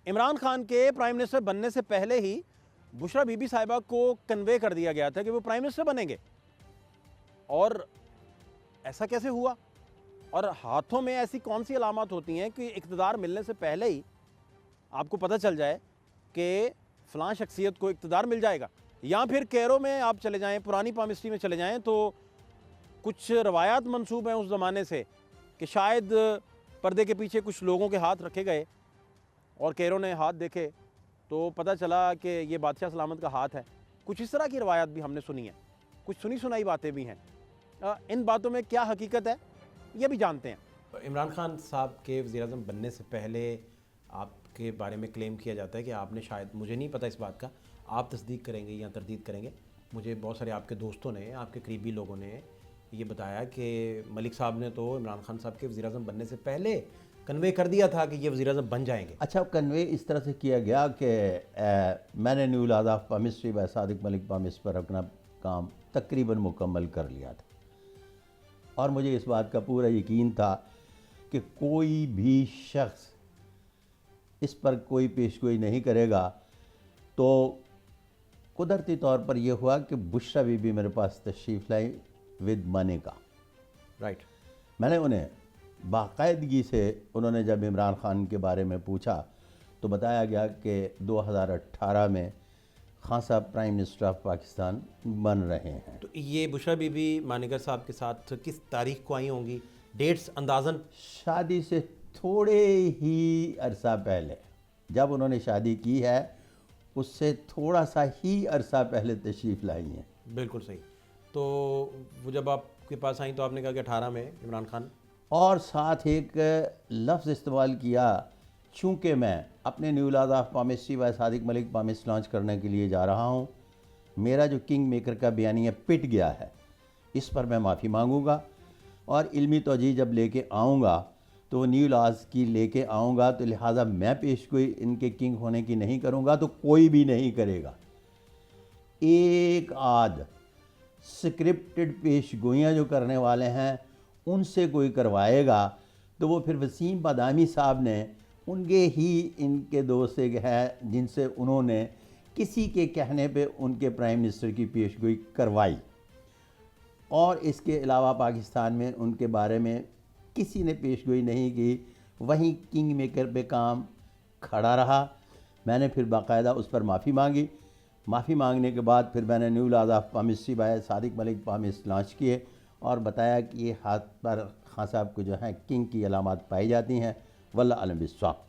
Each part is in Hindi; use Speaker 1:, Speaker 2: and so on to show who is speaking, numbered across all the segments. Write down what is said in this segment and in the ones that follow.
Speaker 1: इमरान खान के प्राइम मिनिस्टर बनने से पहले ही बुशरा बीबी साहिबा को कन्वे कर दिया गया था कि वो प्राइम मिनिस्टर बनेंगे। और ऐसा कैसे हुआ? और हाथों में ऐसी कौन सी अलामत होती हैं कि इक़्तिदार मिलने से पहले ही आपको पता चल जाए कि फ़लाँ शख्सियत को इक़्तिदार मिल जाएगा? या फिर कैरो में आप चले जाएं, पुरानी पाम हिस्ट्री में चले जाएं, तो कुछ रवायात मंसूब हैं उस ज़माने से कि शायद पर्दे के पीछे कुछ लोगों के हाथ रखे गए और कैरो ने हाथ देखे तो पता चला कि ये बादशाह सलामत का हाथ है। कुछ इस तरह की रवायात भी हमने सुनी है, कुछ सुनी सुनाई बातें भी हैं। इन बातों में क्या हकीकत है ये भी जानते हैं।
Speaker 2: इमरान खान साहब के वज़ीर-ए-आज़म बनने से पहले आपके बारे में क्लेम किया जाता है कि आपने, शायद मुझे नहीं पता इस बात का, आप तस्दीक करेंगे या तरदीद करेंगे, मुझे बहुत सारे आपके दोस्तों ने, आपके करीबी लोगों ने ये बताया कि मलिक साहब ने तो इमरान खान साहब के वज़ीर-ए-आज़म बनने से पहले कन्वे कर दिया था कि ये वज़ीर-ए-आज़म बन जाएंगे।
Speaker 3: अच्छा, कन्वे इस तरह से किया गया कि मैंने न्यू लादा पामिस्ट्री व सादिक मलिक पामिस पर अपना काम तकरीबन मुकम्मल कर लिया था और मुझे इस बात का पूरा यकीन था कि कोई भी शख्स इस पर कोई पेशगोई नहीं करेगा। तो कुदरती तौर पर यह हुआ कि बुशरा बीबी मेरे पास तशरीफ़ लाई विद मनी का।
Speaker 2: राइट।
Speaker 3: मैंने उन्हें बाकायदगी से, उन्होंने जब इमरान खान के बारे में पूछा तो बताया गया कि 2018 में खान साहब प्राइम मिनिस्टर ऑफ पाकिस्तान बन रहे हैं।
Speaker 2: तो ये बुशरा बीबी मानेगर साहब के साथ किस तारीख को आई होंगी, डेट्स अंदाज़न?
Speaker 3: शादी से थोड़े ही अरसा पहले, जब उन्होंने शादी की है उससे थोड़ा सा ही अरसा पहले तशरीफ़ लाई हैं।
Speaker 2: बिल्कुल सही। तो वो जब आपके पास आई तो आपने कहा कि 18 में इमरान खान,
Speaker 3: और साथ एक लफ्ज़ इस्तेमाल किया, चूँकि मैं अपने न्यू लादा पामिस्ट्री व सादिक मलिक पामिस लॉन्च करने के लिए जा रहा हूँ, मेरा जो किंग मेकर का बयानिया पिट गया है, इस पर मैं माफ़ी मांगूंगा और इल्मी तौजीह जब लेके आऊँगा तो न्यू लाज की लेके आऊँगा, तो लिहाजा मैं पेशगोई इनके किंग होने की नहीं करूँगा तो कोई भी नहीं करेगा। एक आध स्क्रिप्टेड पेशगोइयाँ जो करने वाले हैं उनसे कोई करवाएगा तो वो फिर वसीम बादामी साहब ने, उनके ही इनके दोस्त एक है जिनसे उन्होंने किसी के कहने पे उनके प्राइम मिनिस्टर की पेशगोई करवाई, और इसके अलावा पाकिस्तान में उनके बारे में किसी ने पेशगोई नहीं की। वहीं किंग मेकर पे काम खड़ा रहा। मैंने फिर बाकायदा उस पर माफ़ी मांगी। माफ़ी मांगने के बाद फिर मैंने न्यू लादा पामिस्ट्री बाय सादिक मलिक पामिस लॉन्च किए और बताया कि ये हाथ पर खान साहब को जो है किंग की अलामत पाई जाती हैं। वल्लाह अलम बिस्वाब।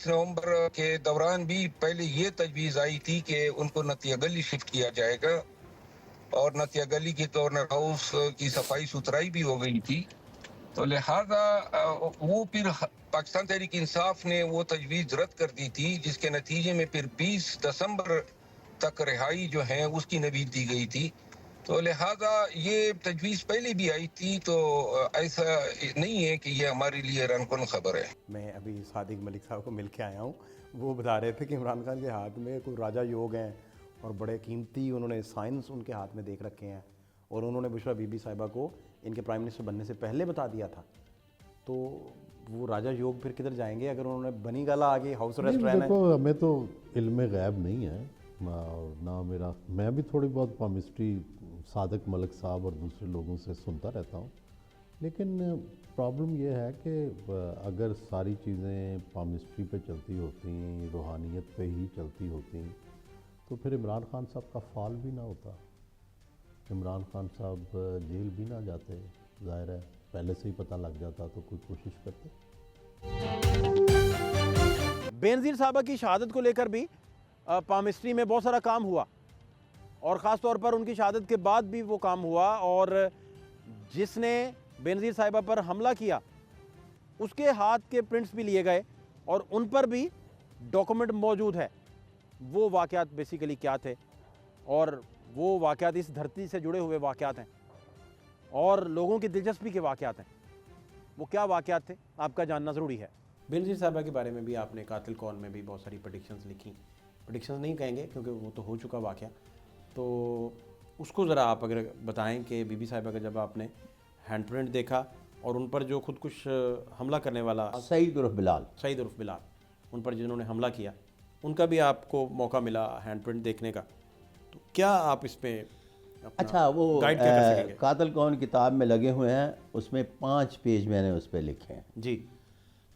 Speaker 4: नवंबर के दौरान भी पहले ये तजवीज़ आई थी कि उनको नतिया गली शिफ्ट किया जाएगा और नतिया गली के गवर्नर हाउस की सफाई सुथराई भी हो गई थी। तो लिहाजा वो फिर पाकिस्तान तहरीक इंसाफ ने वो तजवीज़ रद्द कर दी थी, जिसके नतीजे में फिर 20 दिसंबर तक रिहाई जो है उसकी नवीद दी गई थी। तो लिहाजा ये तजवीज़ पहले भी आई थी, तो ऐसा नहीं है कि ये हमारे लिए रनकुन खबर है।
Speaker 1: मैं अभी सादिक मलिक साहब को मिल के आया हूँ, वो बता रहे थे कि इमरान खान के हाथ में कोई राजा योग हैं और बड़े कीमती उन्होंने साइंस उनके हाथ में देख रखे हैं, और उन्होंने बुशरा बीबी साहिबा को इनके प्राइम मिनिस्टर बनने से पहले बता दिया था। तो वो राजा योग फिर किधर जाएंगे अगर उन्होंने बनी गाला आगे हाउस अरेस्ट रहना है?
Speaker 5: हमें तो इल्म गैब नहीं है ना मेरा। मैं भी थोड़ी बहुत पामिस्ट्री सादिक मलिक साहब और दूसरे लोगों से सुनता रहता हूँ, लेकिन प्रॉब्लम यह है कि अगर सारी चीज़ें पामिस्ट्री पे चलती होती, रूहानियत पे ही चलती होती, तो फिर इमरान खान साहब का फाल भी ना होता, इमरान खान साहब जेल भी ना जाते। ज़ाहिर है पहले से ही पता लग जाता तो कोई कोशिश करते।
Speaker 1: बेनज़ीर साहबा की शहादत को लेकर भी पामिस्ट्री में बहुत सारा काम हुआ, और ख़ास तौर पर उनकी शहादत के बाद भी वो काम हुआ, और जिसने बेनज़ीर साहिबा पर हमला किया उसके हाथ के प्रिंट्स भी लिए गए और उन पर भी डॉक्यूमेंट मौजूद है। वो वाक़यात बेसिकली क्या थे, और वो वाक़यात इस धरती से जुड़े हुए वाक़यात हैं और लोगों की दिलचस्पी के वाक़यात हैं। वो क्या वाक़यात थे आपका जानना ज़रूरी है।
Speaker 2: बेनज़ीर साहबा के बारे में भी आपने कातिल कौन में भी बहुत सारी प्रेडिक्शंस लिखी, प्रेडिक्शंस नहीं कहेंगे क्योंकि वो तो हो चुका वाक़या, तो उसको ज़रा आप अगर बताएं कि बीबी साहिबा का जब आपने हैंड प्रिंट देखा और उन पर जो खुद कुछ हमला करने वाला
Speaker 3: सईद उर्फ बिलाल,
Speaker 2: सईद उर्फ बिलाल, उन पर जिन्होंने हमला किया, उनका भी आपको मौका मिला हैंड प्रिंट देखने का, तो क्या आप इस पे
Speaker 3: अच्छा वो
Speaker 2: गाइड क्या कर सकेंगे?
Speaker 3: कातिल कौन किताब में लगे हुए हैं, उसमें 5 पेज मैंने उस पर लिखे हैं।
Speaker 2: जी,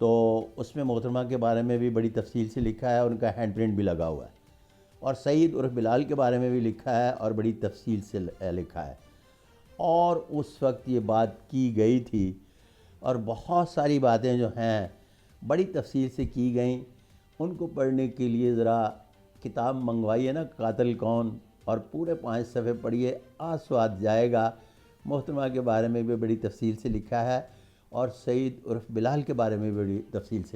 Speaker 3: तो उसमें मोहतरमा के बारे में भी बड़ी तफसील से लिखा है, उनका हैंड प्रिंट भी लगा हुआ है, और सईद उर्फ बिलाल के बारे में भी लिखा है और बड़ी तफसील से लिखा है। और उस वक्त ये बात की गई थी और बहुत सारी बातें जो हैं बड़ी तफसील से की गई। उनको पढ़ने के लिए ज़रा किताब मंगवाइए ना, कातिल कौन, और पूरे 5 सफ़े पढ़िए, आस्वाद जाएगा। मोहतरमा के बारे में भी बड़ी तफसील से लिखा है और सईद उर्फ बिलाल के बारे में भी बड़ी तफसील से